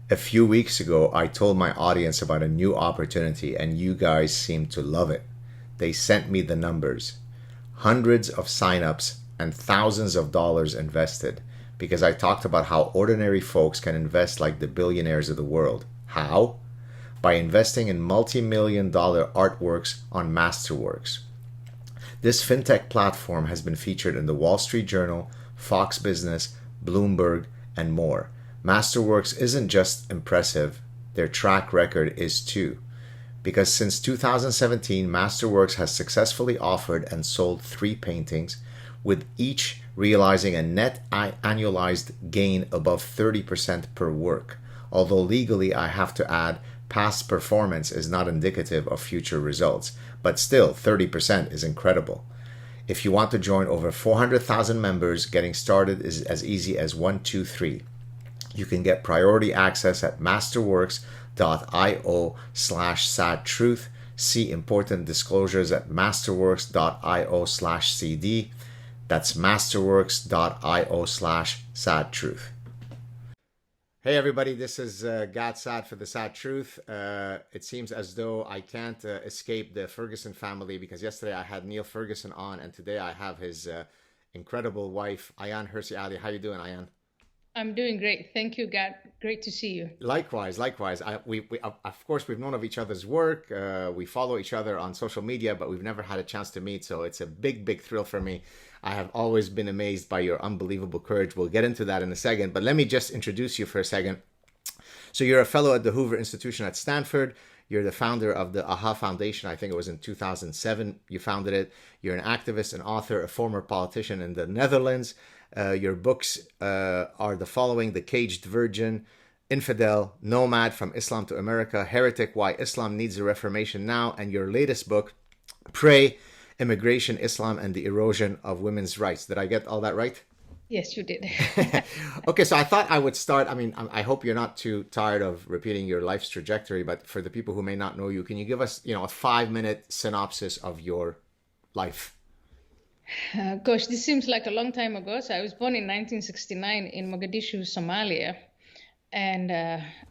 A few weeks ago, I told my audience about a new opportunity, and you guys seem to love it. They sent me the numbers, hundreds of signups, and thousands of dollars invested because I talked about how ordinary folks can invest like the billionaires of the world. How? By investing in multi-million dollar artworks on Masterworks. This fintech platform has been featured in the Wall Street Journal, Fox Business, Bloomberg, and more. Masterworks isn't just impressive, their track record is too. Because since 2017, Masterworks has successfully offered and sold 3 paintings, with each realizing a net annualized gain above 30% per work. Although legally, I have to add, past performance is not indicative of future results, but still 30% is incredible. If you want to join over 400,000 members, getting started is as easy as 123. You can get priority access at masterworks.io/sadtruth. See important disclosures at masterworks.io/CD. That's masterworks.io/sadtruth. Hey everybody, this is Gad Saad for the Sad Truth. It seems as though I can't escape the Ferguson family because yesterday I had Neil Ferguson on and today I have his incredible wife, Ayaan Hirsi Ali. How you doing, Ayaan? I'm doing great. Thank you, Gad. Great to see you. Likewise, likewise. We of course we've known of each other's work. We follow each other on social media, but we've never had a chance to meet. So it's a big thrill for me. I have always been amazed by your unbelievable courage. We'll get into that in a second, but let me just introduce you for a second. So you're a fellow at the Hoover Institution at Stanford. You're the founder of the AHA Foundation. I think it was in 2007 you founded it. You're an activist, an author, a former politician in the Netherlands. Your books are the following: The Caged Virgin, Infidel, Nomad, From Islam to America, Heretic, Why Islam Needs a Reformation Now, and your latest book, Pray, Immigration, Islam, and the Erosion of Women's Rights. Did I get all that right? Yes, you did. Okay, so I thought I would start. I mean, I hope you're not too tired of repeating your life's trajectory, but for the people who may not know you, can you give us, a 5-minute synopsis of your life? Gosh, this seems like a long time ago. So I was born in 1969 in Mogadishu, Somalia, and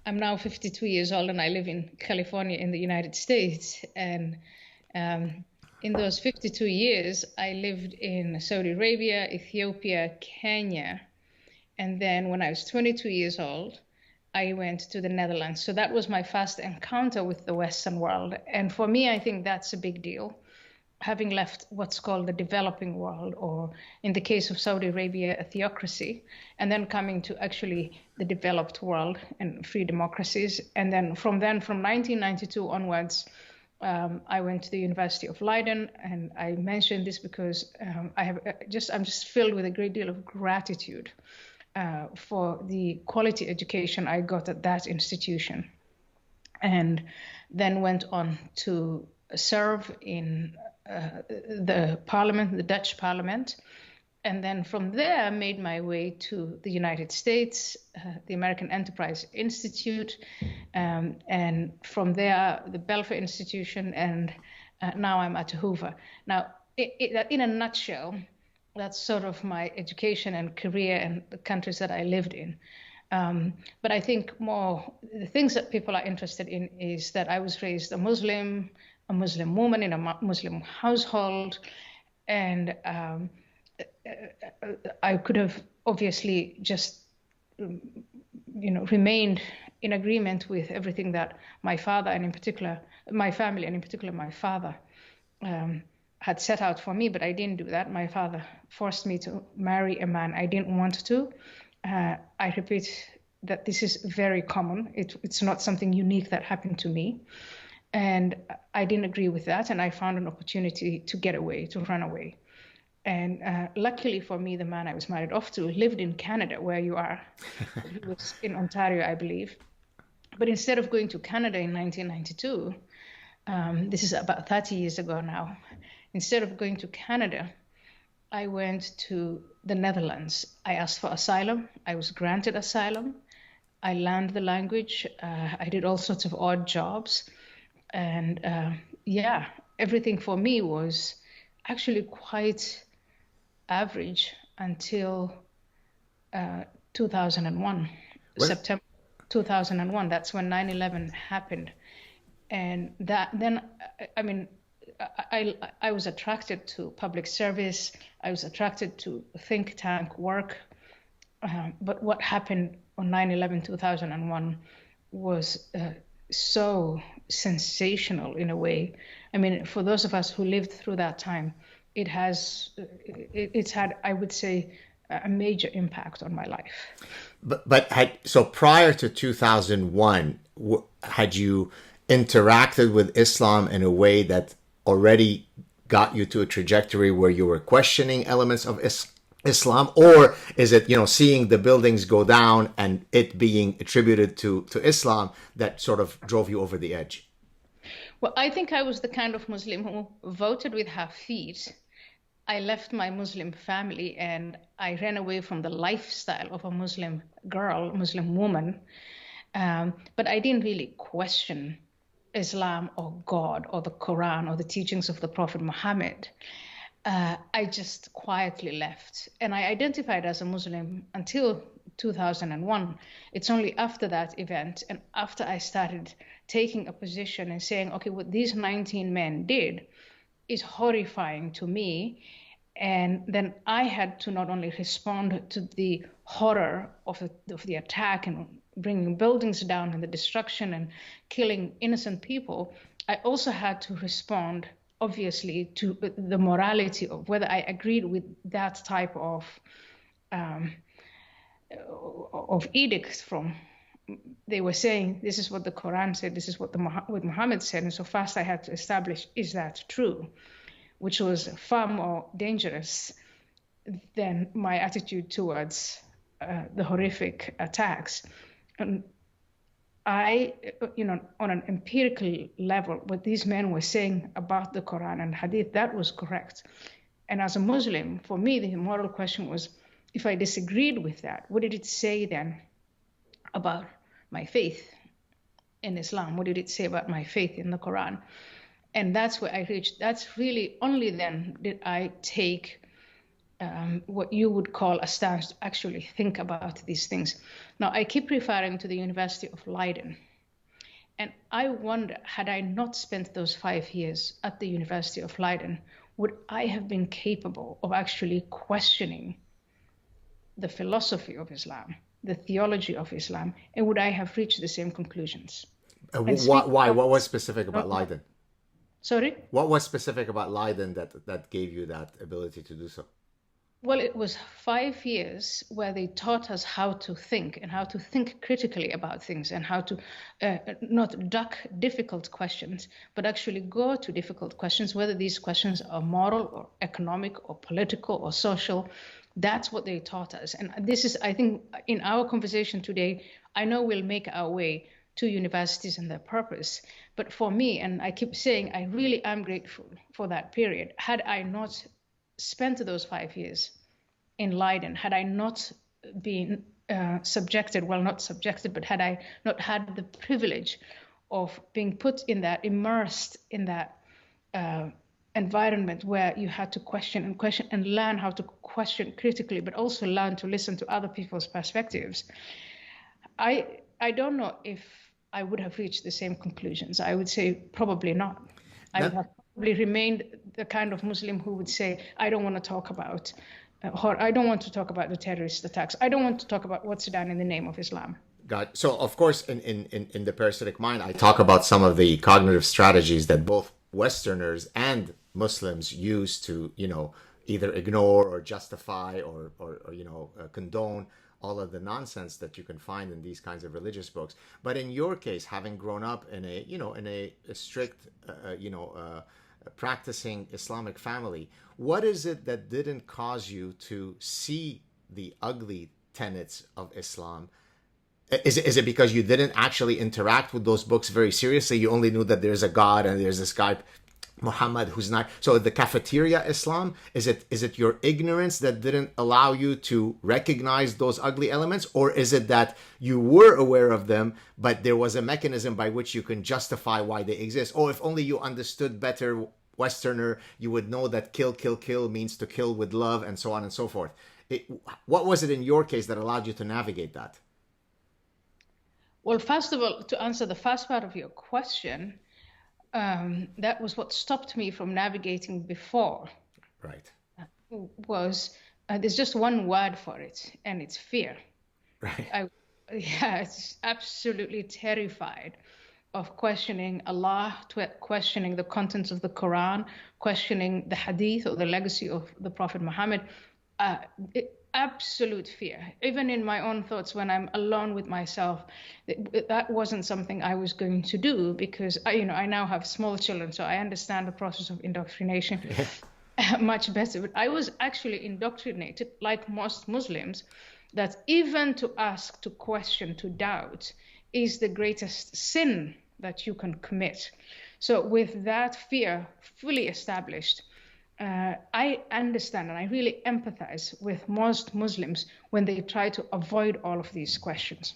I'm now 52 years old, and I live in California in the United States. And in those 52 years, I lived in Saudi Arabia, Ethiopia, Kenya, and then when I was 22 years old, I went to the Netherlands. So that was my first encounter with the Western world. And for me, I think that's a big deal, having left what's called the developing world, or in the case of Saudi Arabia, a theocracy, and then coming to actually the developed world and free democracies. And then from 1992 onwards, I went to the University of Leiden, and I mentioned this because I'm just filled with a great deal of gratitude for the quality education I got at that institution, and then went on to serve in the parliament, the Dutch parliament, and then from there made my way to the United States, the American Enterprise Institute, and from there the Belfer Institution, and now I'm at Hoover. Now, in a nutshell, that's sort of my education and career and the countries that I lived in. But I think more the things that people are interested in is that I was raised a Muslim woman in a Muslim household, and I could have obviously just, remained in agreement with everything that my father, and in particular my family, and in particular my father, had set out for me. But I didn't do that. My father forced me to marry a man I didn't want to. I repeat that this is very common. It's not something unique that happened to me. And I didn't agree with that. And I found an opportunity to get away, to run away. And luckily for me, the man I was married off to lived in Canada, where you are. He was in Ontario, I believe. But instead of going to Canada in 1992, this is about 30 years ago now, instead of going to Canada, I went to the Netherlands. I asked for asylum. I was granted asylum. I learned the language. I did all sorts of odd jobs. And everything for me was actually quite average until 2001, When, September 2001. That's when 9/11 happened. And that then, I mean, I was attracted to public service. I was attracted to think tank work. But what happened on 9/11, 2001 was so sensational in a way. I mean, for those of us who lived through that time, it's had, I would say, a major impact on my life. So prior to 2001, had you interacted with Islam in a way that already got you to a trajectory where you were questioning elements of Islam, or is it, seeing the buildings go down and it being attributed to Islam that sort of drove you over the edge? Well, I think I was the kind of Muslim who voted with her feet. I left my Muslim family and I ran away from the lifestyle of a Muslim girl, Muslim woman. But I didn't really question Islam or God or the Quran or the teachings of the Prophet Muhammad. I just quietly left. And I identified as a Muslim until 2001. It's only after that event and after I started taking a position and saying, okay, what these 19 men did is horrifying to me. And then I had to not only respond to the horror of the attack and bringing buildings down and the destruction and killing innocent people, I also had to respond, obviously, to the morality of whether I agreed with that type of edicts from. They were saying, this is what the Quran said, this is what Muhammad said, and so first I had to establish, is that true? Which was far more dangerous than my attitude towards the horrific attacks. And I, on an empirical level, what these men were saying about the Quran and Hadith, that was correct. And as a Muslim, for me, the moral question was, if I disagreed with that, what did it say then about my faith in Islam? What did it say about my faith in the Quran? And that's where I reached. That's really only then did I take what you would call a stance to actually think about these things. Now, I keep referring to the University of Leiden. And I wonder, had I not spent those 5 years at the University of Leiden, would I have been capable of actually questioning the philosophy of Islam, the theology of Islam, and would I have reached the same conclusions? Why? What was specific about Leiden? Sorry? What was specific about Leiden that gave you that ability to do so? Well, it was 5 years where they taught us how to think and how to think critically about things and how to not duck difficult questions, but actually go to difficult questions, whether these questions are moral or economic or political or social. That's what they taught us. And this is, I think, in our conversation today, I know we'll make our way to universities and their purpose. But for me, and I keep saying, I really am grateful for that period. Had I not spent those 5 years in Leiden, had I not been subjected, well, not subjected, but had I not had the privilege of being put in that, immersed in that environment where you had to question and learn how to question critically, but also learn to listen to other people's perspectives, I don't know if I would have reached the same conclusions. I would say probably not. I would have probably remained the kind of Muslim who would say, I don't want to talk about I don't want to talk about the terrorist attacks. I don't want to talk about what's done in the name of Islam. Got it. So, of course, in the Parasitic Mind, I talk about some of the cognitive strategies that both Westerners and Muslims use to, either ignore or justify or condone all of the nonsense that you can find in these kinds of religious books. But in your case, having grown up in a strict, practicing Islamic family, what is it that didn't cause you to see the ugly tenets of Islam? Is it because you didn't actually interact with those books very seriously? You only knew that there's a God and there's this guy Muhammad who's not. So the cafeteria Islam, is it your ignorance that didn't allow you to recognize those ugly elements, or is it that you were aware of them but there was a mechanism by which you can justify why they exist? Oh, if only you understood better, Westerner, you would know that kill means to kill with love, and so on and so forth. What was it in your case that allowed you to navigate that? Well, first of all, to answer the first part of your question, that was what stopped me from navigating before. Right. Was there's just one word for it, and it's fear. Right. It's absolutely terrified of questioning Allah, questioning the contents of the Quran, questioning the Hadith or the legacy of the Prophet Muhammad. Absolute fear. Even in my own thoughts, when I'm alone with myself, that wasn't something I was going to do, because I now have small children, so I understand the process of indoctrination much better. But I was actually indoctrinated, like most Muslims, that even to ask, to question, to doubt is the greatest sin that you can commit. So with that fear fully established, I understand and I really empathize with most Muslims when they try to avoid all of these questions.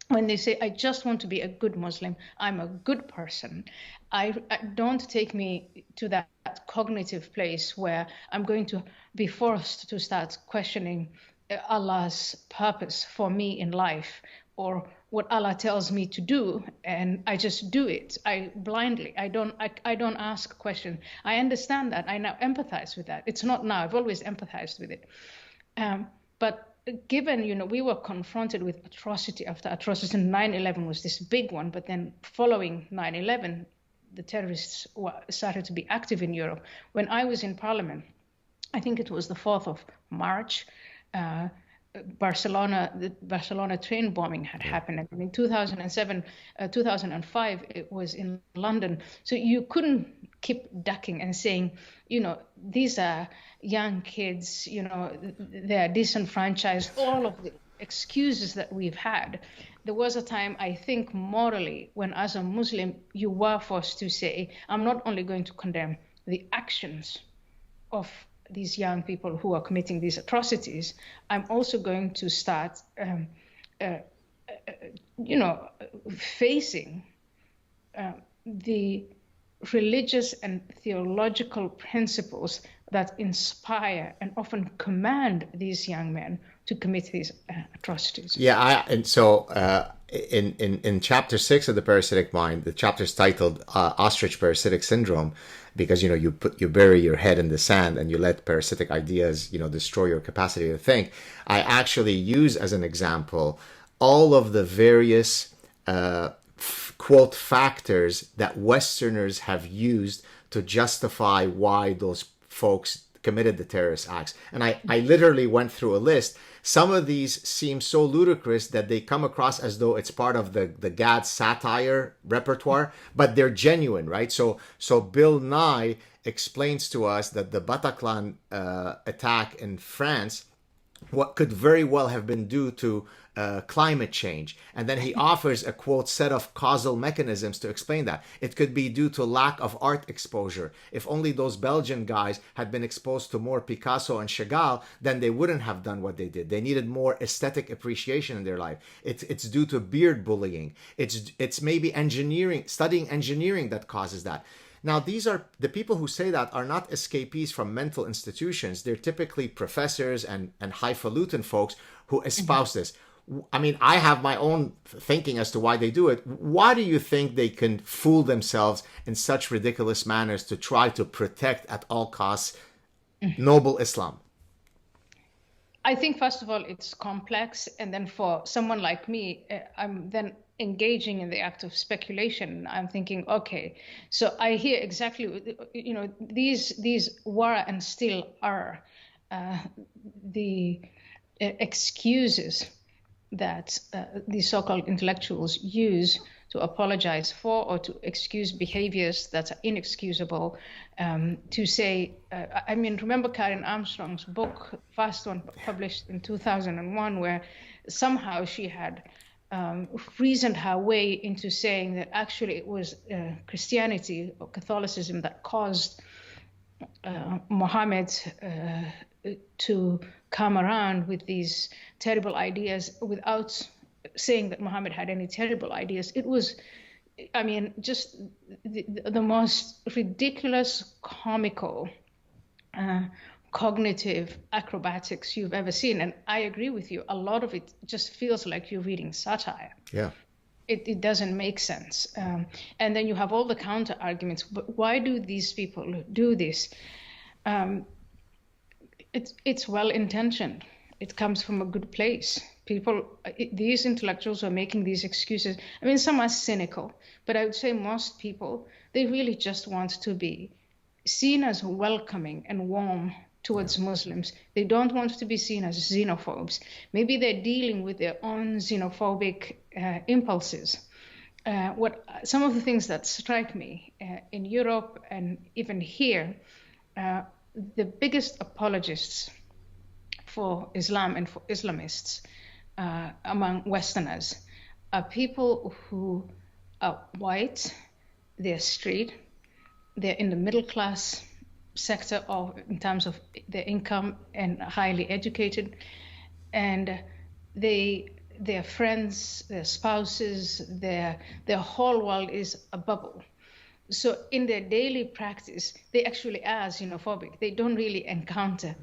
When they say, I just want to be a good Muslim, I'm a good person, I don't take me to that cognitive place where I'm going to be forced to start questioning Allah's purpose for me in life, or what Allah tells me to do, and I just do it. I don't ask questions. I understand that. I now empathize with that. It's not now. I've always empathized with it. But given, we were confronted with atrocity after atrocity. 9/11 was this big one, but then following 9/11, the terrorists started to be active in Europe. When I was in Parliament, I think it was the 4th of March, the Barcelona train bombing had happened. And in 2007, 2005, it was in London. So you couldn't keep ducking and saying, these are young kids, they're disenfranchised, all of the excuses that we've had. There was a time, I think, morally, when as a Muslim, you were forced to say, I'm not only going to condemn the actions of these young people who are committing these atrocities, I'm also going to start, facing the religious and theological principles that inspire and often command these young men to commit these atrocities. Yeah, in chapter 6 of the Parasitic Mind, the chapter is titled Ostrich Parasitic Syndrome, because you bury your head in the sand and you let parasitic ideas destroy your capacity to think. I actually use as an example all of the various quote factors that Westerners have used to justify why those folks committed the terrorist acts. And I literally went through a list. Some of these seem so ludicrous that they come across as though it's part of the Gad satire repertoire, but they're genuine, right? So Bill Nye explains to us that the Bataclan attack in France, what could very well have been due to climate change. And then he offers a quote set of causal mechanisms to explain that. It could be due to lack of art exposure. If only those Belgian guys had been exposed to more Picasso and Chagall, then they wouldn't have done what they did. They needed more aesthetic appreciation in their life. It's due to beard bullying. It's maybe studying engineering that causes that. Now, these are the people who say that are not escapees from mental institutions. They're typically professors and highfalutin folks who espouse this. I mean, I have my own thinking as to why they do it. Why do you think they can fool themselves in such ridiculous manners to try to protect at all costs noble Islam? I think, first of all, it's complex. And then for someone like me, I'm then engaging in the act of speculation. I'm thinking, okay, so I hear exactly, these were and still are the excuses that these so-called intellectuals use to apologize for or to excuse behaviors that are inexcusable, to say, remember Karen Armstrong's book, first one published in 2001, where somehow she had reasoned her way into saying that actually it was Christianity or Catholicism that caused Muhammad to come around with these terrible ideas without saying that Muhammad had any terrible ideas. It was, just the most ridiculous, comical, cognitive acrobatics you've ever seen. And I agree with you. A lot of it just feels like you're reading satire. Yeah. It doesn't make sense. And then you have all the counter arguments. But why do these people do this? It's well intentioned. It comes from a good place. These intellectuals who are making these excuses, I mean, some are cynical, but I would say most people, they really just want to be seen as welcoming and warm towards Muslims. They don't want to be seen as xenophobes. Maybe they're dealing with their own xenophobic impulses. Some of the things that strike me in Europe and even here, the biggest apologists for Islam and for Islamists among Westerners are people who are white, they're straight, they're in the middle class sector in terms of their income and highly educated, and their friends, their spouses, their whole world is a bubble. So in their daily practice, they actually are xenophobic. They don't really encounter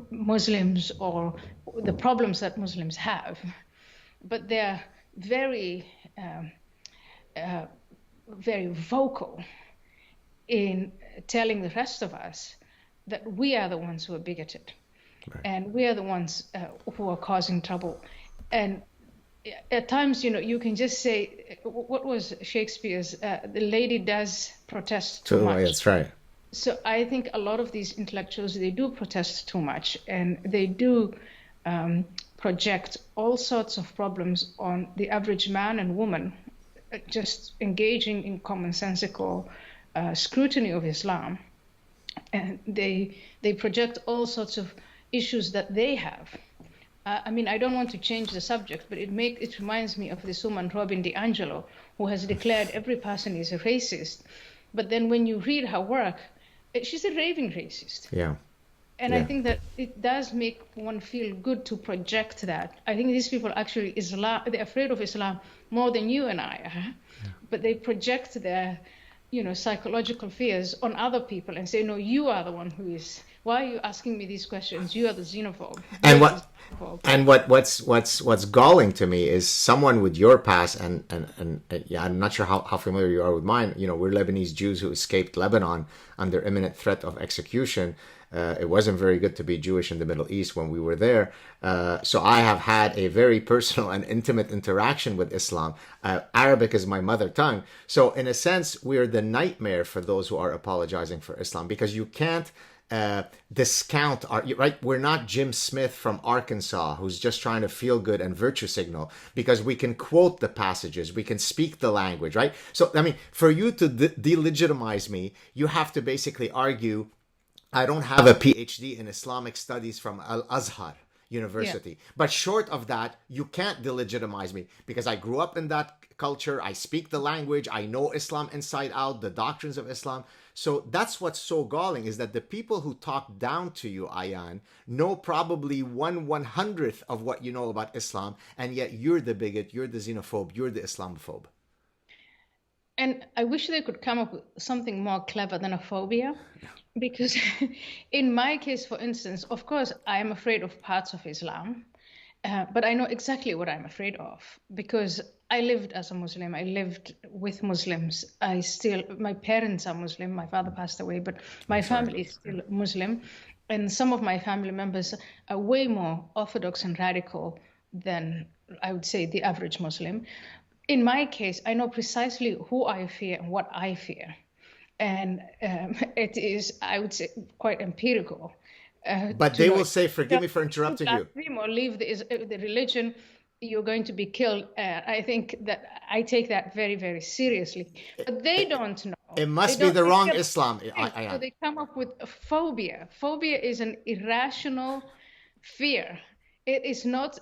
Muslims or the problems that Muslims have, but they're very, very vocal in telling the rest of us that we are the ones who are bigoted, and we are the ones who are causing trouble. And at times, you can just say, what was Shakespeare's, the lady does protest too much. That's right. So I think a lot of these intellectuals, they do protest too much, and they do project all sorts of problems on the average man and woman, just engaging in commonsensical scrutiny of Islam. And they project all sorts of issues that they have. I mean, I don't want to change the subject, but it reminds me of this woman, Robin DiAngelo, who has declared every person is a racist. But then when you read her work, she's a raving racist. Yeah. And I think that it does make one feel good to project that. I think these people actually, they're afraid of Islam more than you and I are. Yeah. But they project their, psychological fears on other people and say, no, you are the one who is. Why are you asking me these questions? You are the xenophobe. And what's galling to me is someone with your past, and I'm not sure how familiar you are with mine. We're Lebanese Jews who escaped Lebanon under imminent threat of execution. It wasn't very good to be Jewish in the Middle East when we were there. So I have had a very personal and intimate interaction with Islam. Arabic is my mother tongue. So in a sense, we're the nightmare for those who are apologizing for Islam, because you can't discount right. We're not Jim Smith from Arkansas who's just trying to feel good and virtue signal, because we can quote the passages, we can speak the language, right? So I mean, for you to delegitimize me, you have to basically argue I don't have a PhD in Islamic studies from Al-Azhar University. But short of that, you can't delegitimize me, because I grew up in that culture, I speak the language, I know Islam inside out, the doctrines of Islam. So that's what's so galling, is that the people who talk down to you, Ayaan, know probably 1/100th of what you know about Islam, and yet you're the bigot, you're the xenophobe, you're the Islamophobe. And I wish they could come up with something more clever than a phobia. Because in my case, for instance, of course, I am afraid of parts of Islam, but I know exactly what I'm afraid of, because I lived as a Muslim. I lived with Muslims. My parents are Muslim. My father passed away, but my family is still Muslim. And some of my family members are way more orthodox and radical than, I would say, the average Muslim. In my case, I know precisely who I fear and what I fear. And it is, I would say, quite empirical. But they will say, forgive me for interrupting you. Or leave the religion, you're going to be killed. I think that I take that very, very seriously. But they don't know. It must be the wrong Islam. So they come up with a phobia. Phobia is an irrational fear. It is not,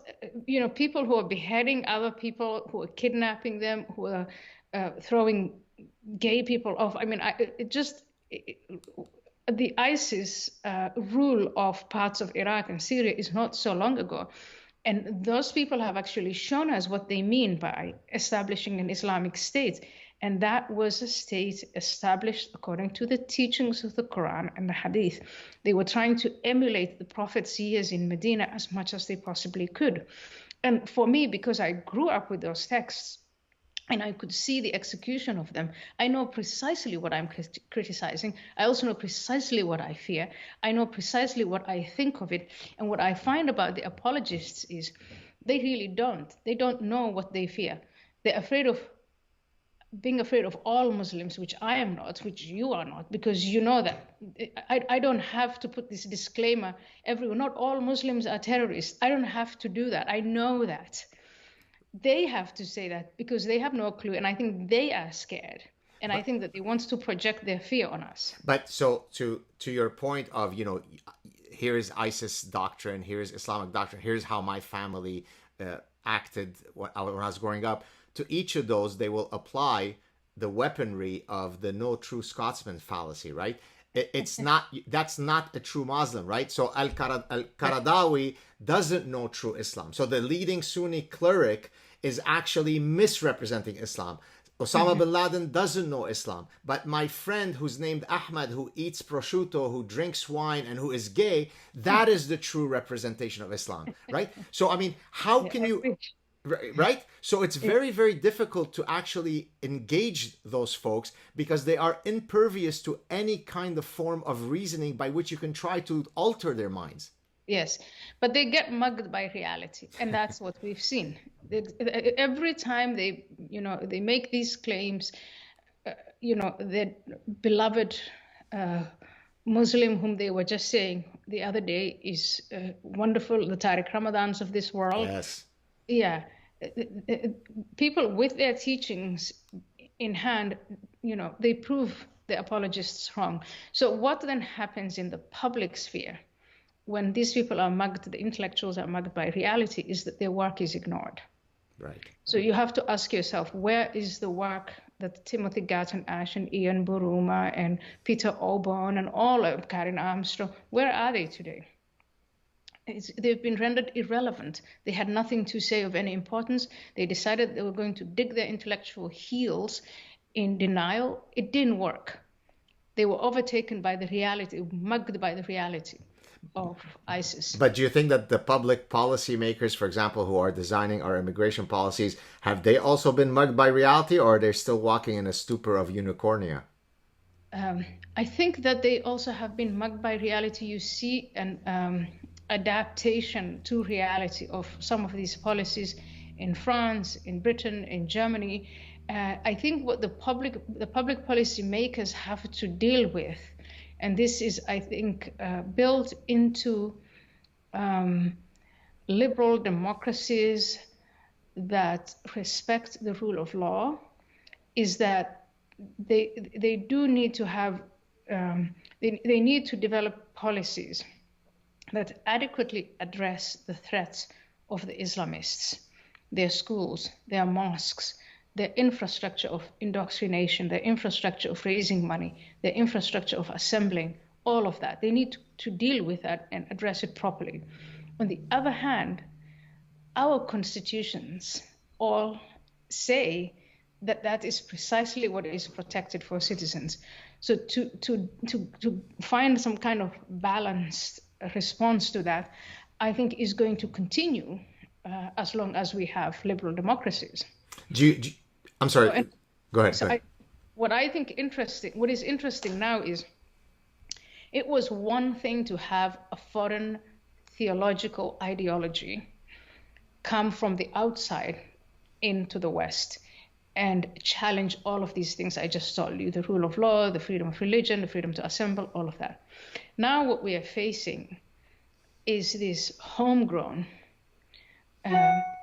people who are beheading other people, who are kidnapping them, who are throwing gay people off. I mean, the ISIS rule of parts of Iraq and Syria is not so long ago. And those people have actually shown us what they mean by establishing an Islamic state. And that was a state established according to the teachings of the Quran and the Hadith. They were trying to emulate the Prophet's years in Medina as much as they possibly could. And for me, because I grew up with those texts and I could see the execution of them, I know precisely what I'm criticizing. I also know precisely what I fear. I know precisely what I think of it. And what I find about the apologists is they really don't. They don't know what they fear. They're afraid of being afraid of all Muslims, which I am not, which you are not, because you know that I don't have to put this disclaimer everywhere. Not all Muslims are terrorists. I don't have to do that. I know that. They have to say that because they have no clue. And I think they are scared. And I think that they want to project their fear on us. But so to your point of, here's ISIS doctrine, here's Islamic doctrine, here's how my family acted when I was growing up. To each of those, they will apply the weaponry of the no true Scotsman fallacy, right? It's not, that's not a true Muslim, right? So Al-Qaradawi doesn't know true Islam. So the leading Sunni cleric is actually misrepresenting Islam. Osama bin Laden doesn't know Islam, but my friend who's named Ahmad, who eats prosciutto, who drinks wine, and who is gay, that is the true representation of Islam, right? So, I mean, how can you... Right? So it's very, very difficult to actually engage those folks because they are impervious to any kind of form of reasoning by which you can try to alter their minds. Yes, but they get mugged by reality, and that's what we've seen. Every time they make these claims, their beloved Muslim, whom they were just saying the other day, is wonderful, the Tariq Ramadans of this world. Yes. Yeah, people with their teachings in hand, they prove the apologists wrong. So what then happens in the public sphere when these people are mugged, the intellectuals are mugged by reality, is that their work is ignored. Right. So you have to ask yourself, where is the work that Timothy Garton Ash and Ian Buruma and Peter Obon and all of Karen Armstrong, where are they today? They've been rendered irrelevant. They had nothing to say of any importance. They decided they were going to dig their intellectual heels in denial. It didn't work. They were overtaken by the reality, mugged by the reality of ISIS. But do you think that the public policy makers, for example, who are designing our immigration policies, have they also been mugged by reality, or are they still walking in a stupor of unicornia? I think that they also have been mugged by reality. You see an adaptation to reality of some of these policies in France, in Britain, in Germany. I think what the public policy makers have to deal with, and this is, I think, built into liberal democracies that respect the rule of law, is that they do need to have, they need to develop policies that adequately address the threats of the Islamists, their schools, their mosques, their infrastructure of indoctrination, their infrastructure of raising money, their infrastructure of assembling, all of that. They need to deal with that and address it properly. On the other hand, our constitutions all say that that is precisely what is protected for citizens. So to find some kind of balanced response to that, I think, is going to continue as long as we have liberal democracies. I'm sorry. Go ahead. What is interesting now is, it was one thing to have a foreign theological ideology come from the outside into the West and challenge all of these things I just told you, the rule of law, the freedom of religion, the freedom to assemble, all of that. Now what we are facing is this homegrown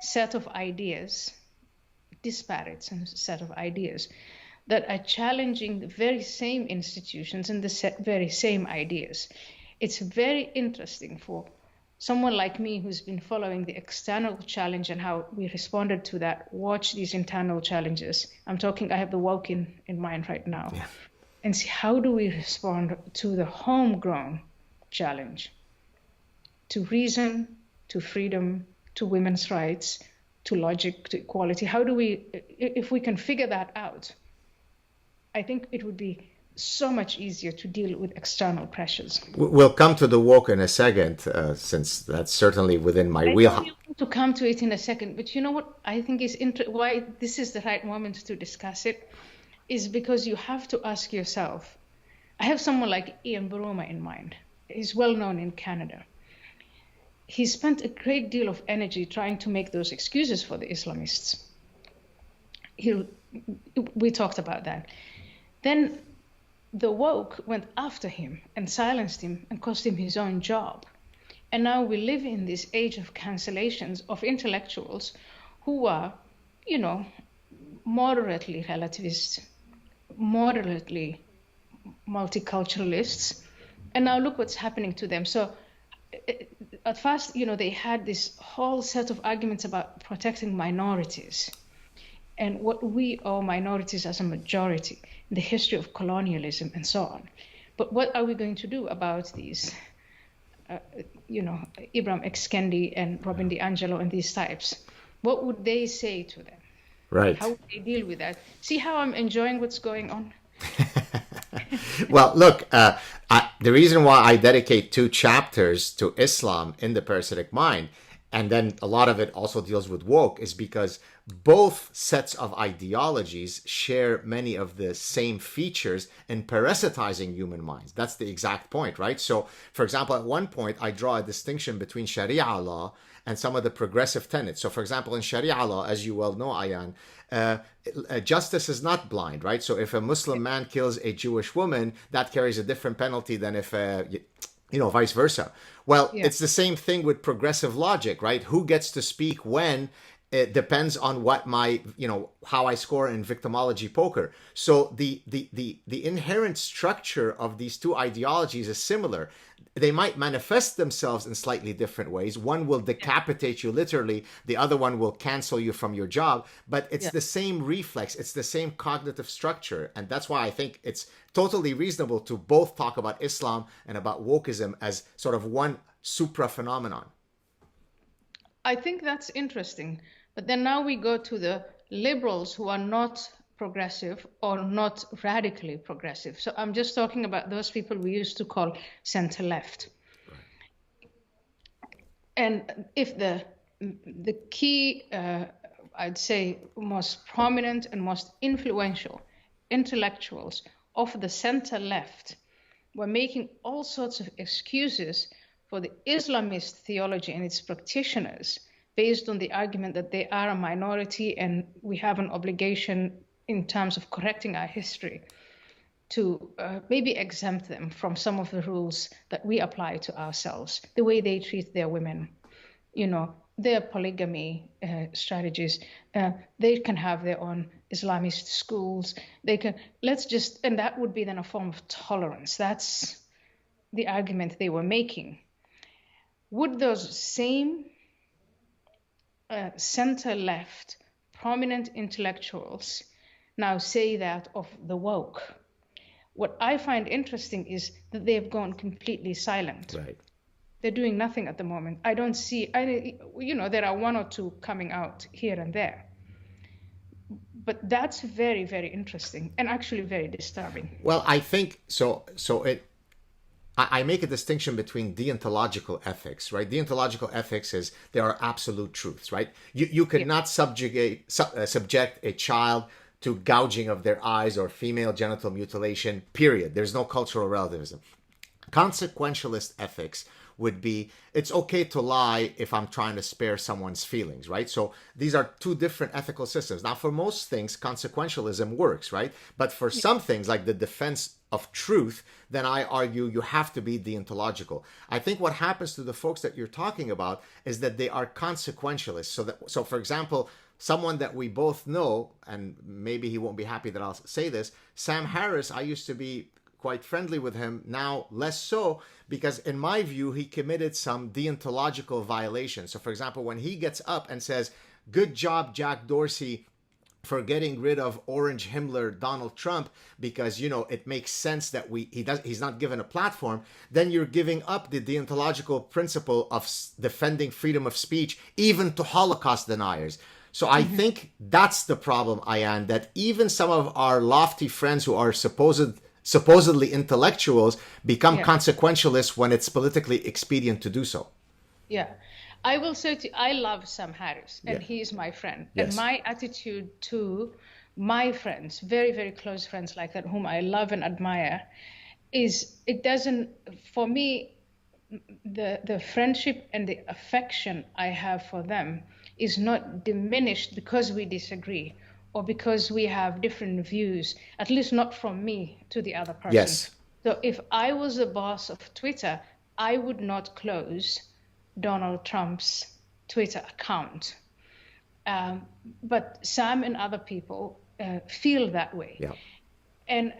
set of ideas, disparate set of ideas that are challenging the very same institutions and the very same ideas. It's very interesting for someone like me who's been following the external challenge and how we responded to that, watch these internal challenges. I have the woke in mind right now. Yeah. And see, how do we respond to the homegrown challenge? To reason, to freedom, to women's rights, to logic, to equality. How do we, if we can figure that out, I think it would be so much easier to deal with external pressures. We'll come to the woke in a second, since that's certainly within my I know wheelhouse. you want to come to it in a second, but you know what I think is why this is the right moment to discuss it is because you have to ask yourself. I have someone like Ayaan in mind. He's well known in Canada. He spent a great deal of energy trying to make those excuses for the Islamists. We talked about that. Then the woke went after him and silenced him and cost him his own job. And now we live in this age of cancellations of intellectuals who are, you know, moderately relativist, moderately multiculturalists. And now look what's happening to them. So at first, they had this whole set of arguments about protecting minorities and what we owe minorities as a majority, the history of colonialism and so on. But what are we going to do about these, Ibram X. Kendi and Robin DiAngelo and these types? What would they say to them? Right. How would they deal with that? See how I'm enjoying what's going on? Well, look, the reason why I dedicate 2 chapters to Islam in the Parasitic Mind, and then a lot of it also deals with woke, is because both sets of ideologies share many of the same features in parasitizing human minds. That's the exact point, right? So, for example, at one point, I draw a distinction between Sharia law and some of the progressive tenets. So, for example, in Sharia law, as you well know, Ayaan, justice is not blind, right? So if a Muslim man kills a Jewish woman, that carries a different penalty than if, vice versa. Well, It's the same thing with progressive logic, right? Who gets to speak when? It depends on what how I score in victimology poker. So the inherent structure of these 2 ideologies is similar. They might manifest themselves in slightly different ways. One will decapitate you literally. The other one will cancel you from your job. But it's the same reflex. It's the same cognitive structure. And that's why I think it's totally reasonable to both talk about Islam and about wokeism as sort of one supra phenomenon. I think that's interesting. But then now we go to the liberals who are not progressive or not radically progressive. So I'm just talking about those people we used to call center left. Right. And if the key, I'd say, most prominent and most influential intellectuals of the center left were making all sorts of excuses for the Islamist theology and its practitioners based on the argument that they are a minority and we have an obligation in terms of correcting our history to maybe exempt them from some of the rules that we apply to ourselves, the way they treat their women, their polygamy strategies. They can have their own Islamist schools. They can, and that would be then a form of tolerance. That's the argument they were making. Would those same center-left prominent intellectuals now say that of the woke? What I find interesting is that they've gone completely silent. Right. They're doing nothing at the moment. I don't see, there are 1 or 2 coming out here and there. But that's very, very interesting and actually very disturbing. Well, I think so. I make a distinction between deontological ethics, right? Deontological ethics is there are absolute truths, right? You could not subject a child to gouging of their eyes or female genital mutilation, period. There's no cultural relativism. Consequentialist ethics would be, it's okay to lie if I'm trying to spare someone's feelings, right? So these are 2 different ethical systems. Now, for most things, consequentialism works, right? But for some things, like the defense of truth, then I argue you have to be deontological. I think what happens to the folks that you're talking about is that they are consequentialists. So for example, someone that we both know, and maybe he won't be happy that I'll say this, Sam Harris, I used to be quite friendly with him, now less so, because in my view, he committed some deontological violations. So for example, when he gets up and says, good job, Jack Dorsey, for getting rid of Orange Himmler Donald Trump, because it makes sense that he's not given a platform, then you're giving up the deontological principle of defending freedom of speech even to Holocaust deniers. So I think that's the problem, Ayaan, that even some of our lofty friends who are supposed supposedly intellectuals become Yeah. consequentialists when it's politically expedient to do so. Yeah. I will say to you, I love Sam Harris, Yeah. and he is my friend. And Yes. my attitude to my friends, very, very close friends like that, whom I love and admire, is it doesn't, for me, the friendship and the affection I have for them is not diminished because we disagree or because we have different views, at least not from me to the other person. Yes. So if I was the boss of Twitter, I would not close Donald Trump's Twitter account. But Sam and other people feel that way. Yeah. And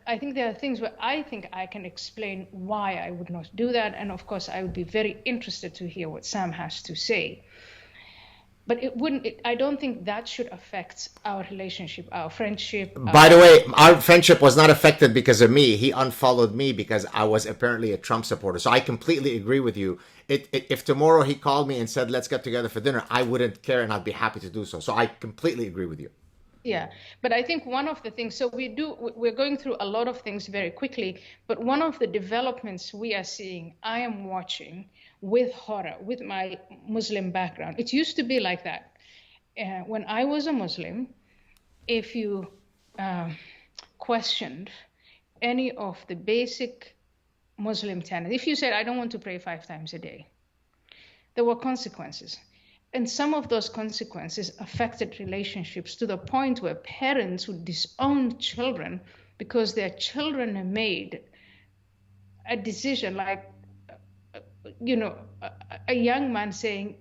I think there are things where I think I can explain why I would not do that. And of course, I would be very interested to hear what Sam has to say. But I don't think that should affect our relationship, our friendship. By the way, our friendship was not affected because of me. He unfollowed me because I was apparently a Trump supporter. So I completely agree with you. If tomorrow he called me and said, let's get together for dinner, I wouldn't care and I'd be happy to do so. So I completely agree with you. Yeah, but I think one of the things, so we're going through a lot of things very quickly, but one of the developments we are seeing, I am watching with horror, with my Muslim background. It used to be like that. When I was a Muslim, if you questioned any of the basic Muslim tenets, if you said, I don't want to pray 5 times a day, there were consequences. And some of those consequences affected relationships to the point where parents would disown children because their children made a decision like, a young man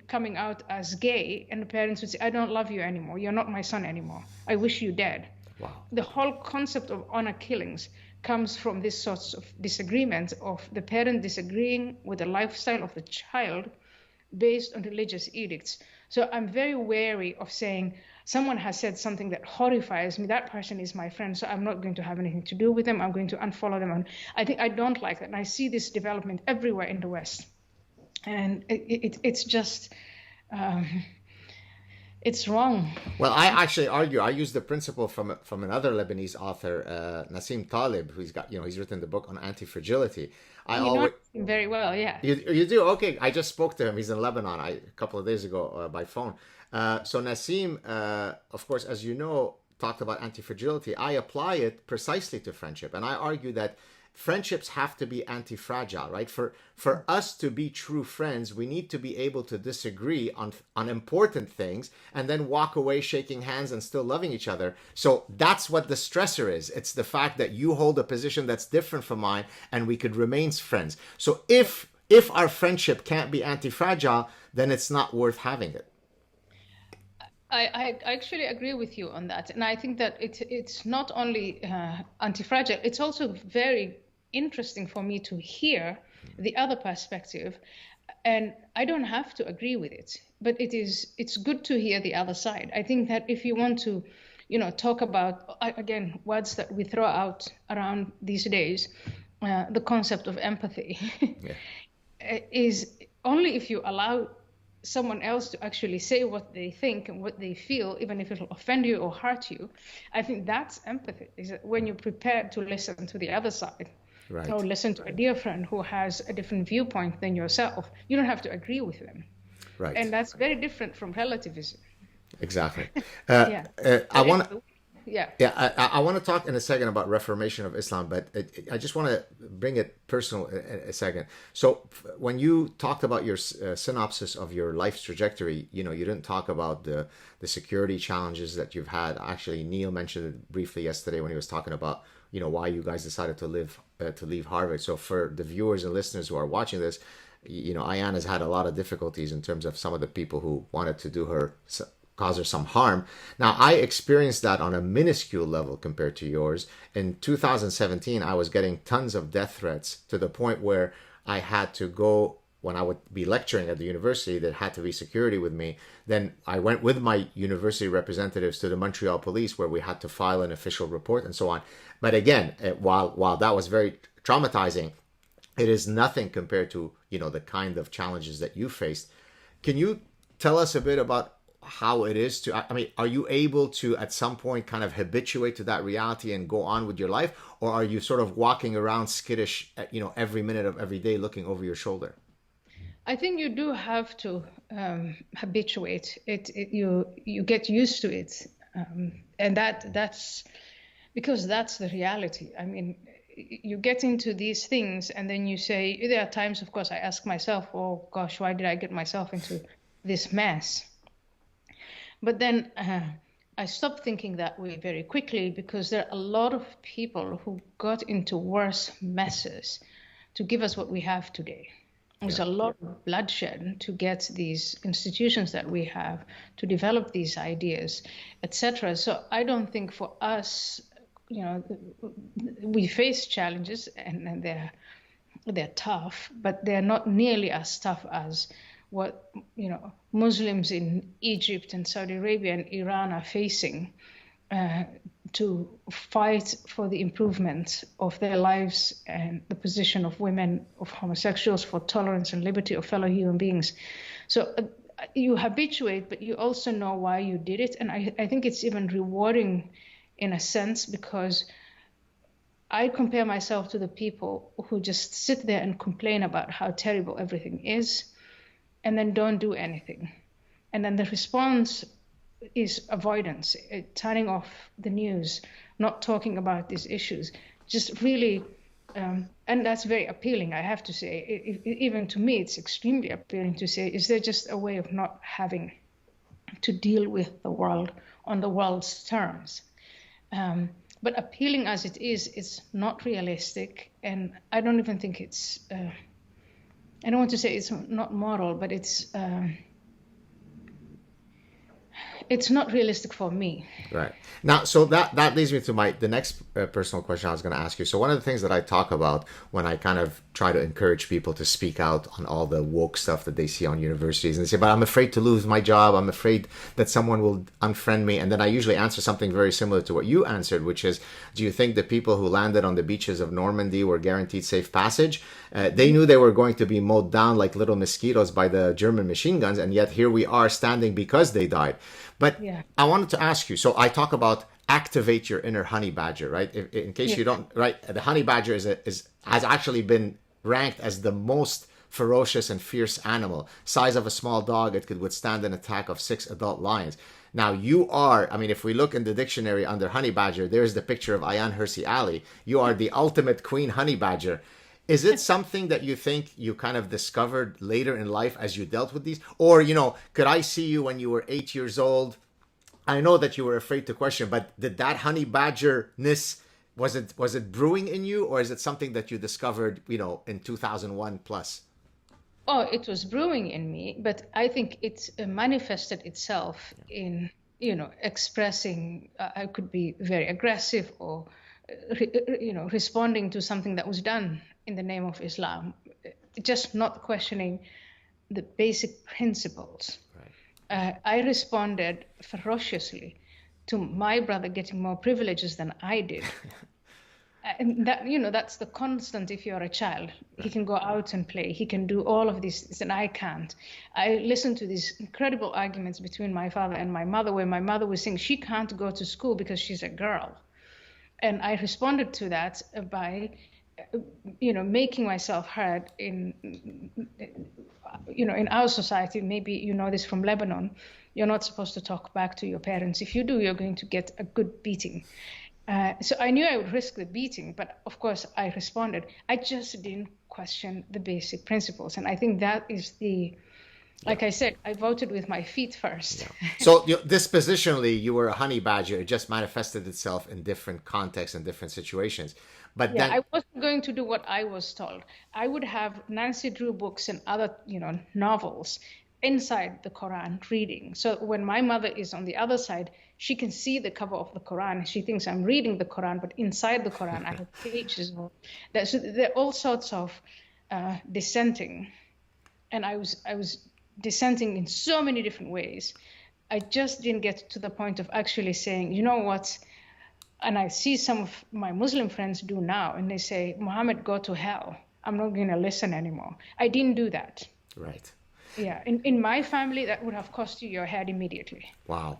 coming out as gay, and the parents would say, I don't love you anymore. You're not my son anymore. I wish you dead. Wow. The whole concept of honor killings comes from this sorts of disagreement of the parent disagreeing with the lifestyle of the child based on religious edicts. So I'm very wary of saying someone has said something that horrifies me. That person is my friend, so I'm not going to have anything to do with them. I'm going to unfollow them. And I don't like that. And I see this development everywhere in the West. And it's just, it's wrong. Well, I actually argue. I use the principle from another Lebanese author, Nassim Taleb, who's got he's written the book on anti-fragility. Know him very well, yeah. You do? Okay, I just spoke to him. He's in Lebanon a couple of days ago by phone. So Nassim, of course, as you know, talked about anti-fragility. I apply it precisely to friendship, and I argue that friendships have to be anti-fragile, right? For us to be true friends, we need to be able to disagree on important things and then walk away shaking hands and still loving each other. So that's what the stressor is. It's the fact that you hold a position that's different from mine and we could remain friends. So if our friendship can't be anti-fragile, then it's not worth having it. I actually agree with you on that. And I think that it's not only anti-fragile, it's also very interesting for me to hear the other perspective. And I don't have to agree with it, but it's good to hear the other side. I think that if you want to, talk about, again, words that we throw out around these days, the concept of empathy is only if you allow someone else to actually say what they think and what they feel, even if it'll offend you or hurt you. I think that's empathy, is when you're prepared to listen to the other side. Right. Or listen to a dear friend who has a different viewpoint than yourself. You don't have to agree with them. Right. And that's very different from relativism. Exactly. I want to talk in a second about reformation of Islam, but I just want to bring it personal a second. So when you talked about your synopsis of your life's trajectory, you didn't talk about the security challenges that you've had. Actually, Neil mentioned it briefly yesterday when he was talking about why you guys decided to leave Harvard. So for the viewers and listeners who are watching this, Ayaan has had a lot of difficulties in terms of some of the people who wanted to cause her some harm. Now, I experienced that on a minuscule level compared to yours. In 2017, I was getting tons of death threats to the point where I had to go, when I would be lecturing at the university, there had to be security with me. Then I went with my university representatives to the Montreal police where we had to file an official report and so on. But again, while that was very traumatizing, it is nothing compared to, the kind of challenges that you faced. Can you tell us a bit about how it is to, I mean, are you able to at some point kind of habituate to that reality and go on with your life? Or are you sort of walking around skittish, every minute of every day looking over your shoulder? I think you do have to habituate it. You get used to it, and that's because that's the reality. I mean, you get into these things, and then you say, there are times, of course, I ask myself, oh gosh, why did I get myself into this mess? But then I stopped thinking that way very quickly, because there are a lot of people who got into worse messes to give us what we have today. There's a lot of bloodshed to get these institutions that we have, to develop these ideas, etc. So I don't think for us, we face challenges, and they're tough, but they're not nearly as tough as what Muslims in Egypt and Saudi Arabia and Iran are facing, to fight for the improvement of their lives and the position of women, of homosexuals, for tolerance and liberty of fellow human beings. So you habituate, but you also know why you did it. And I think it's even rewarding in a sense, because I compare myself to the people who just sit there and complain about how terrible everything is and then don't do anything. And then the response is avoidance, turning off the news, not talking about these issues, just really, and that's very appealing, I have to say. Even to me, it's extremely appealing to say, is there just a way of not having to deal with the world on the world's terms? But appealing as it is, it's not realistic, and I don't even think it's, I don't want to say it's not moral, but it's not realistic for me. Right. Now, so that leads me to the next personal question I was going to ask you. So one of the things that I talk about when I kind of try to encourage people to speak out on all the woke stuff that they see on universities, and they say, but I'm afraid to lose my job. I'm afraid that someone will unfriend me. And then I usually answer something very similar to what you answered, which is, do you think the people who landed on the beaches of Normandy were guaranteed safe passage? They knew they were going to be mowed down like little mosquitoes by the German machine guns, and yet here we are standing because they died. But yeah. I wanted to ask you, so I talk about activate your inner honey badger, right? In case you don't, right? The honey badger has actually been ranked as the most ferocious and fierce animal. Size of a small dog, it could withstand an attack of 6 adult lions. Now you are, I mean, if we look in the dictionary under honey badger, there's the picture of Ayaan Hirsi Ali. You are the ultimate queen honey badger. Is it something that you think you kind of discovered later in life as you dealt with these? Or, could I see you when you were 8 years old? I know that you were afraid to question, but did that honey badger-ness, was it brewing in you, or is it something that you discovered, in 2001 plus? Oh, it was brewing in me, but I think it manifested itself in, expressing, I could be very aggressive or, responding to something that was done in the name of Islam, just not questioning the basic principles. Right. I responded ferociously to my brother getting more privileges than I did. And that, that's the constant if you're a child. Right. He can go out and play. He can do all of these things, and I can't. I listened to these incredible arguments between my father and my mother, where my mother was saying she can't go to school because she's a girl. And I responded to that by, making myself heard in our society. Maybe you know this from Lebanon. You're not supposed to talk back to your parents. If you do, you're going to get a good beating. So I knew I would risk the beating, but of course I responded. I just didn't question the basic principles. And I think that is like I said, I voted with my feet first. Yeah. So dispositionally, you were a honey badger. It just manifested itself in different contexts and different situations. But yeah, then I wasn't going to do what I was told. I would have Nancy Drew books and other, novels inside the Quran reading. So when my mother is on the other side, she can see the cover of the Quran. She thinks I'm reading the Quran, but inside the Quran, I have pages of that. So there are all sorts of dissenting. And I was dissenting in so many different ways. I just didn't get to the point of actually saying, you know what? And I see some of my Muslim friends do now, and they say, Muhammad, go to hell. I'm not going to listen anymore. I didn't do that. Right. Yeah, in my family, that would have cost you your head immediately. Wow.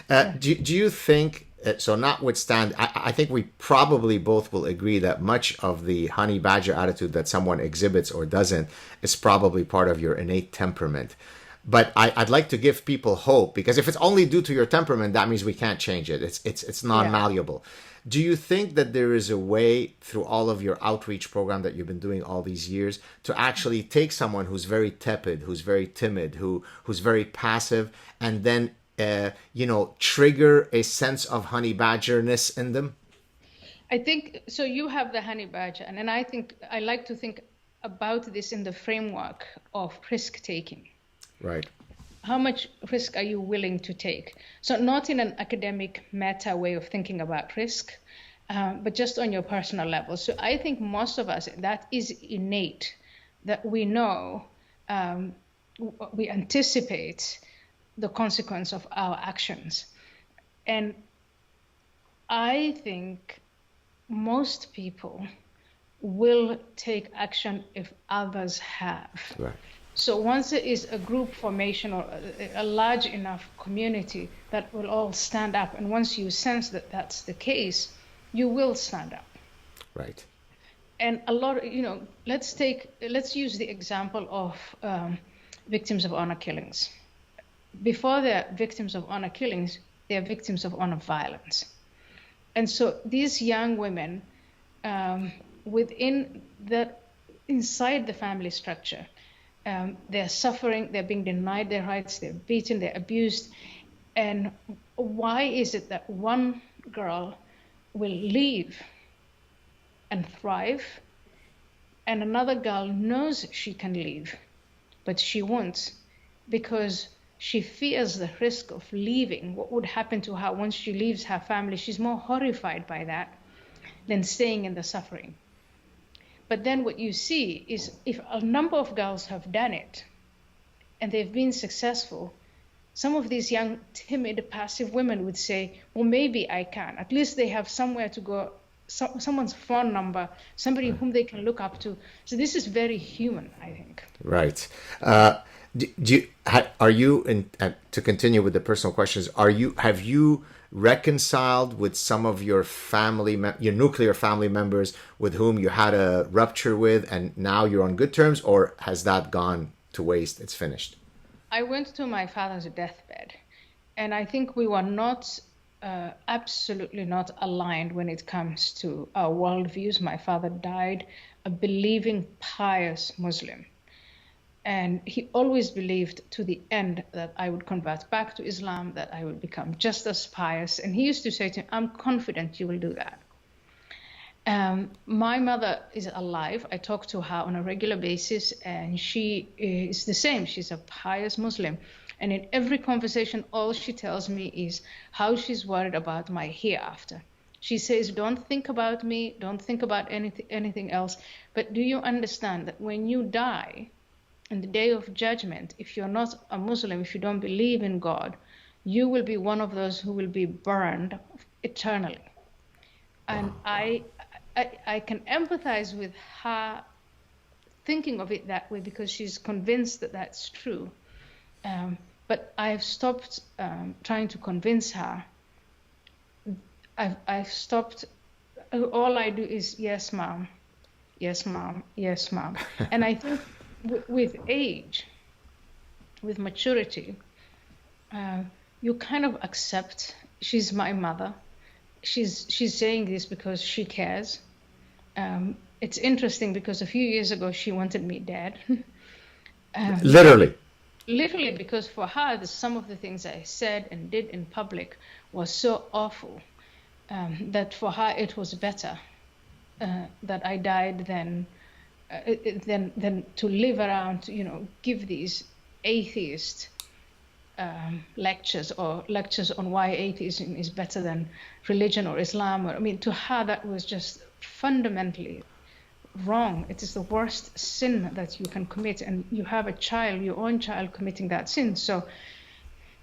Do you think, so notwithstanding, I think we probably both will agree that much of the honey badger attitude that someone exhibits or doesn't is probably part of your innate temperament. But I'd like to give people hope, because if it's only due to your temperament, that means we can't change it. It's non-malleable. Do you think that there is a way, through all of your outreach program that you've been doing all these years, to actually take someone who's very tepid, who's very timid, who's very passive, and then trigger a sense of honey badgerness in them? I think so. You have the honey badger, and then I like to think about this in the framework of risk taking. Right. How much risk are you willing to take? So not in an academic meta way of thinking about risk, but just on your personal level. So I think most of us, that is innate, that we know, we anticipate the consequence of our actions. And I think most people will take action if others have. Right. So once there is a group formation or a large enough community that will all stand up, and once you sense that that's the case, you will stand up. Right. And a lot, let's use the example of victims of honor killings. Before they're victims of honor killings, they're victims of honor violence. And so these young women, inside the family structure, they're suffering, they're being denied their rights, they're beaten, they're abused. And why is it that one girl will leave and thrive, and another girl knows she can leave, but she won't, because she fears the risk of leaving? What would happen to her once she leaves her family? She's more horrified by that than staying in the suffering. But then what you see is, if a number of girls have done it and they've been successful, some of these young, timid, passive women would say, well, maybe I can. At least they have somewhere to go, someone's phone number, somebody whom they can look up to. So this is very human, I think. Right. To continue with the personal questions, have you reconciled with some of your your nuclear family members with whom you had a rupture with, and now you're on good terms, or has that gone to waste? It's finished. I went to my father's deathbed, and I think we were not absolutely not aligned when it comes to our worldviews. My father died a believing, pious Muslim. And he always believed to the end that I would convert back to Islam, that I would become just as pious. And he used to say to me, I'm confident you will do that. My mother is alive. I talk to her on a regular basis, and she is the same. She's a pious Muslim. And in every conversation, all she tells me is how she's worried about my hereafter. She says, don't think about me, don't think about anything else. But do you understand that when you die, in the day of judgment, if you're not a Muslim, if you don't believe in God, you will be one of those who will be burned eternally. And I can empathize with her thinking of it that way, because she's convinced that that's true. But I've stopped trying to convince her. I've stopped. All I do is, yes, mom, yes, mom, yes, mom. And I think with age, with maturity, you kind of accept she's my mother. She's saying this because she cares. It's interesting because a few years ago she wanted me dead. Literally, because for her, some of the things I said and did in public was so awful that for her it was better that I died than to live around, give these atheist lectures, or lectures on why atheism is better than religion or Islam. To her, that was just fundamentally wrong. It is the worst sin that you can commit, and you have a child, your own child, committing that sin. So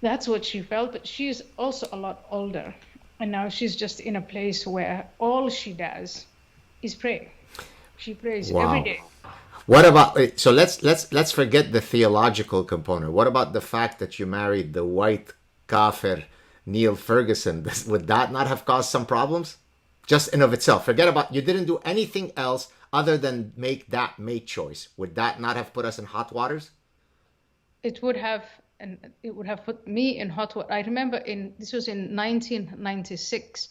that's what she felt. But she is also a lot older, and now she's just in a place where all she does is pray. She prays every day. What about so let's forget the theological component. What about the fact that you married the white kafir Neil Ferguson? Would that not have caused some problems? Just in of itself. Forget about you didn't do anything else other than make that mate choice. Would that not have put us in hot waters? It would have, and it would have put me in hot water. I remember this was in 1996.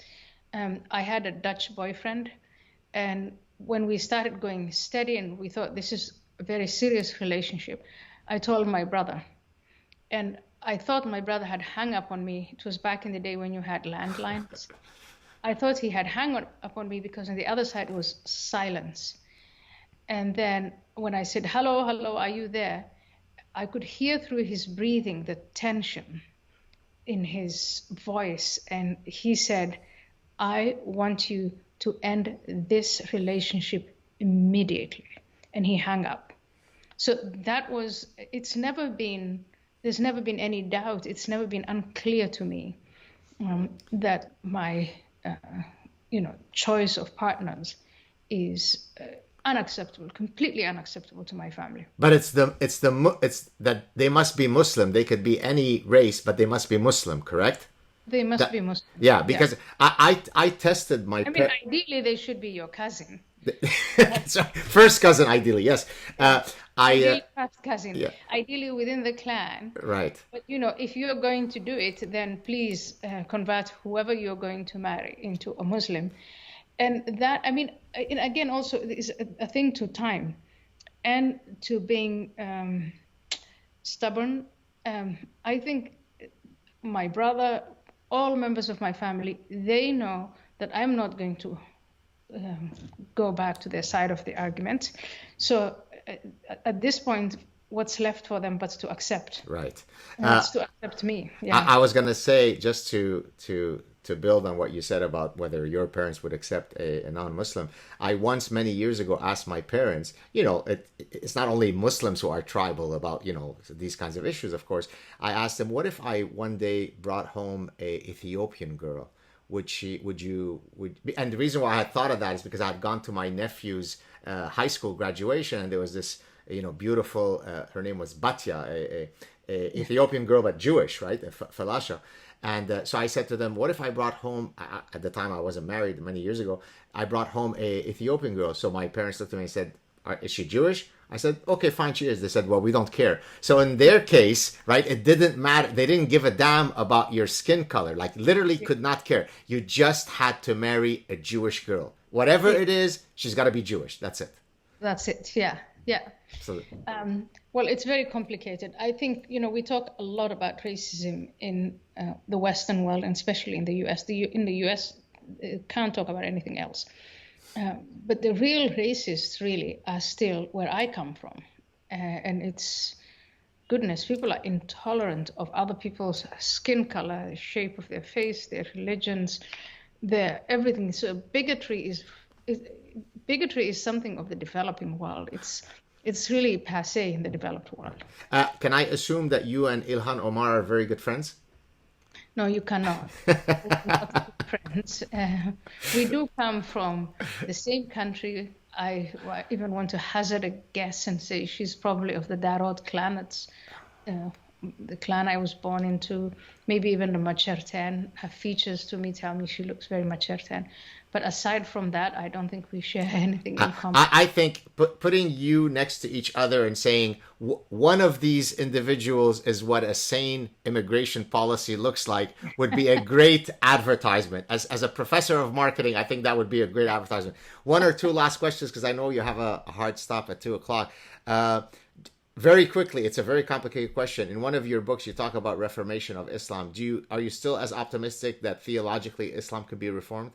I had a Dutch boyfriend, and when we started going steady and we thought this is a very serious relationship, I told my brother, and I thought my brother had hung up on me. It was back in the day when you had landlines. I thought he had hung up on me because on the other side was silence. And then when I said, hello, hello, are you there? I could hear through his breathing the tension in his voice. And he said, I want you to end this relationship immediately. And he hung up. So that was, there's never been any doubt. It's never been unclear to me that my, choice of partners is unacceptable, completely unacceptable to my family. But it's that they must be Muslim. They could be any race, but they must be Muslim, correct? They must be Muslim. Yeah, because yeah. I tested my. Ideally, they should be your cousin. First cousin, ideally, yes. First cousin, yeah. Ideally within the clan. Right. But if you're going to do it, then please convert whoever you're going to marry into a Muslim. And that, again, also is a thing to time and to being stubborn. I think my brother, all members of my family, they know that I'm not going to go back to their side of the argument. So at this point, what's left for them but to accept? Right. It's to accept me. Yeah. I was going to say, just to build on what you said about whether your parents would accept a non-Muslim. I once, many years ago, asked my parents, it's not only Muslims who are tribal about, these kinds of issues, of course. I asked them, what if I one day brought home a Ethiopian girl? And the reason why I had thought of that is because I had gone to my nephew's high school graduation, and there was this, beautiful, her name was Batya, a Ethiopian girl, but Jewish, right? Falasha. And so I said to them, what if I brought home, at the time I wasn't married, many years ago, I brought home a Ethiopian girl. So my parents looked at me and said, is she Jewish? I said, okay, fine, she is. They said, well, we don't care. So in their case, right, it didn't matter. They didn't give a damn about your skin color, like literally could not care. You just had to marry a Jewish girl. Whatever it is, she's got to be Jewish. That's it. That's it. Yeah. Yeah. So, well, it's very complicated. I think, we talk a lot about racism in the Western world, and especially in the U.S. In the U.S., can't talk about anything else. But the real racists really are still where I come from. And it's, goodness, people are intolerant of other people's skin color, the shape of their face, their religions, their everything. So bigotry is something of the developing world. It's really passé in the developed world. Can I assume that you and Ilhan Omar are very good friends? No, you cannot. We're not good friends. We do come from the same country. I even want to hazard a guess and say she's probably of the Darod clan. It's the clan I was born into, maybe even the Macherten. Her features to me tell me she looks very Macherten. But aside from that, I don't think we share anything in common. I think putting you next to each other and saying one of these individuals is what a sane immigration policy looks like would be a great advertisement. As a professor of marketing, I think that would be a great advertisement. One or two last questions, because I know you have a hard stop at 2:00. Very quickly, it's a very complicated question. In one of your books, you talk about reformation of Islam. Are you still as optimistic that theologically Islam could be reformed?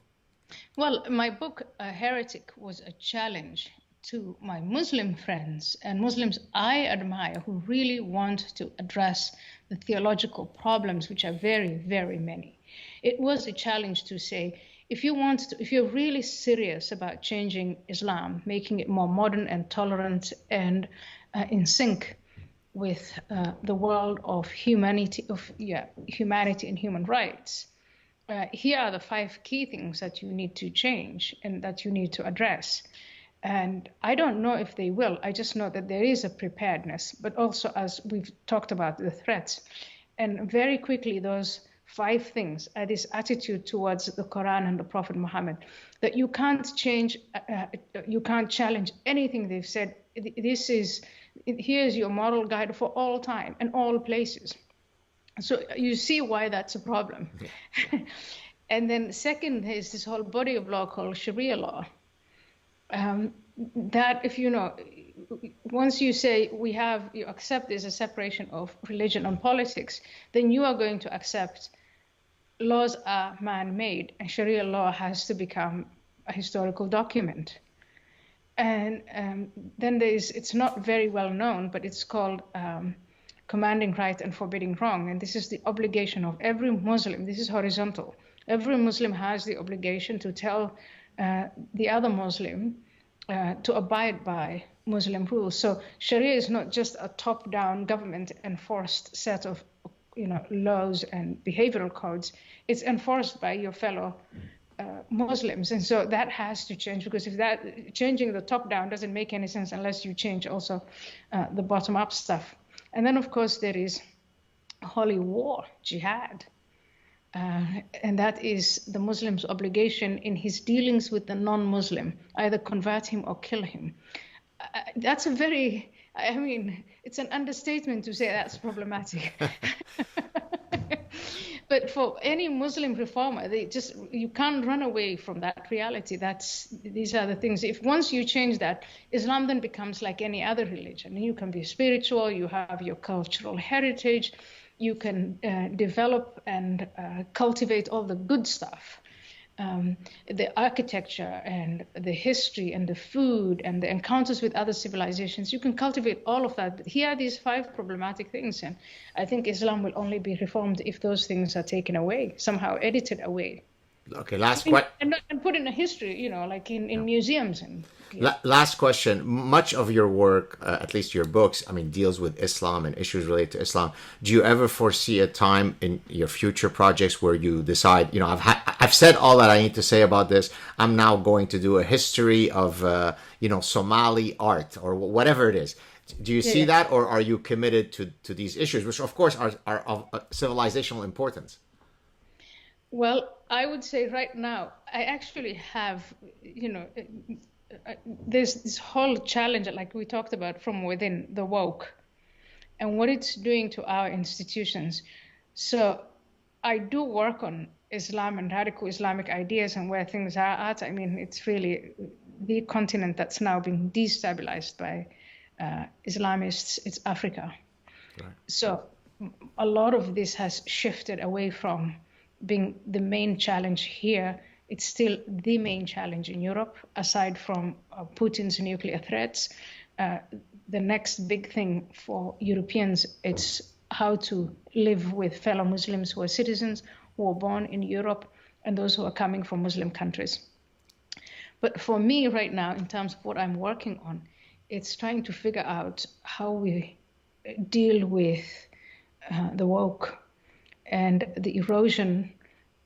Well, my book, Heretic, was a challenge to my Muslim friends and Muslims I admire who really want to address the theological problems, which are very, very many. It was a challenge to say, if you're really serious about changing Islam, making it more modern and tolerant and in sync with the world of humanity and human rights, here are the 5 key things that you need to change and that you need to address. And I don't know if they will. I just know that there is a preparedness, but also, as we've talked about, the threats. And very quickly, those 5 things are this attitude towards the Quran and the Prophet Muhammad, that you can't change, you can't challenge anything they've said. Here's your moral guide for all time and all places. So you see why that's a problem. And then second is this whole body of law called Sharia law. That if once you say you accept there's a separation of religion and politics, then you are going to accept laws are man-made and Sharia law has to become a historical document. And then it's not very well known, but it's called commanding right and forbidding wrong. And this is the obligation of every Muslim. This is horizontal. Every Muslim has the obligation to tell the other Muslim to abide by Muslim rules. So Sharia is not just a top-down government enforced set of laws and behavioral codes. It's enforced by your fellow Muslims. And so that has to change, because if that changing the top-down doesn't make any sense unless you change also the bottom-up stuff. And then, of course, there is holy war, jihad. And that is the Muslim's obligation in his dealings with the non-Muslim, either convert him or kill him. That's it's an understatement to say that's problematic. But for any Muslim reformer, you can't run away from that reality. These are the things. If once you change that, Islam then becomes like any other religion. You can be spiritual, you have your cultural heritage, you can develop and cultivate all the good stuff, the architecture and the history and the food and the encounters with other civilizations. You can cultivate all of that. But here are these 5 problematic things. And I think Islam will only be reformed if those things are taken away, somehow edited away. Okay, last question. And put in a history, like in museums. And last question. Much of your work, at least your books, deals with Islam and issues related to Islam. Do you ever foresee a time in your future projects where you decide, I've said all that I need to say about this. I'm now going to do a history of, Somali art or whatever it is. Do you see that, or are you committed to these issues, which of course are of civilizational importance? Well, I would say right now, I actually have, there's this whole challenge, like we talked about, from within the woke and what it's doing to our institutions. So I do work on Islam and radical Islamic ideas and where things are at. It's really the continent that's now being destabilized by Islamists. It's Africa. Right. So a lot of this has shifted away from being the main challenge here. It's still the main challenge in Europe, aside from Putin's nuclear threats. The next big thing for Europeans, it's how to live with fellow Muslims who are citizens, who are born in Europe, and those who are coming from Muslim countries. But for me right now, in terms of what I'm working on, it's trying to figure out how we deal with the woke and the erosion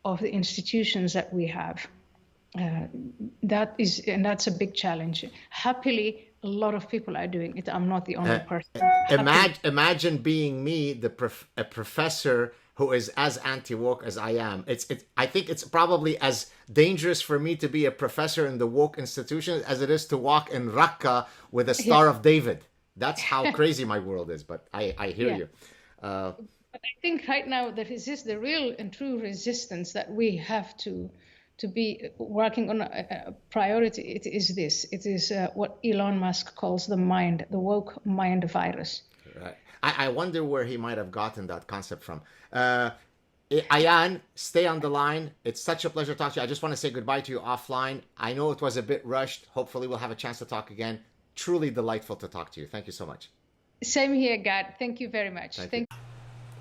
of the institutions that we have. That's a big challenge. Happily, a lot of people are doing it. I'm not the only person. Imagine being me, a professor who is as anti-woke as I am. I think it's probably as dangerous for me to be a professor in the woke institution as it is to walk in Raqqa with a Star of David. That's how crazy my world is. But I hear you. But I think right now the real and true resistance that we have to be working on a priority, it is this. It is what Elon Musk calls the woke mind virus. Right. I wonder where he might have gotten that concept from. Ayaan, stay on the line. It's such a pleasure talking to you. I just want to say goodbye to you offline. I know it was a bit rushed. Hopefully we'll have a chance to talk again. Truly delightful to talk to you. Thank you so much. Same here, Gad. Thank you very much. Thank you.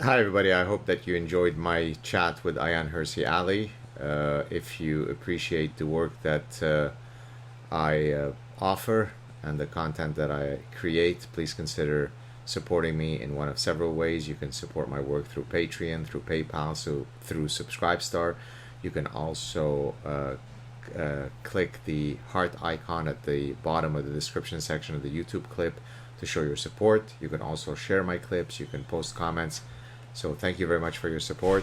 Hi, everybody. I hope that you enjoyed my chat with Ayaan Hirsi Ali. If you appreciate the work that I offer and the content that I create, please consider supporting me in one of several ways. You can support my work through Patreon, through PayPal, through Subscribestar. You can also click the heart icon at the bottom of the description section of the YouTube clip to show your support. You can also share my clips. You can post comments. So thank you very much for your support.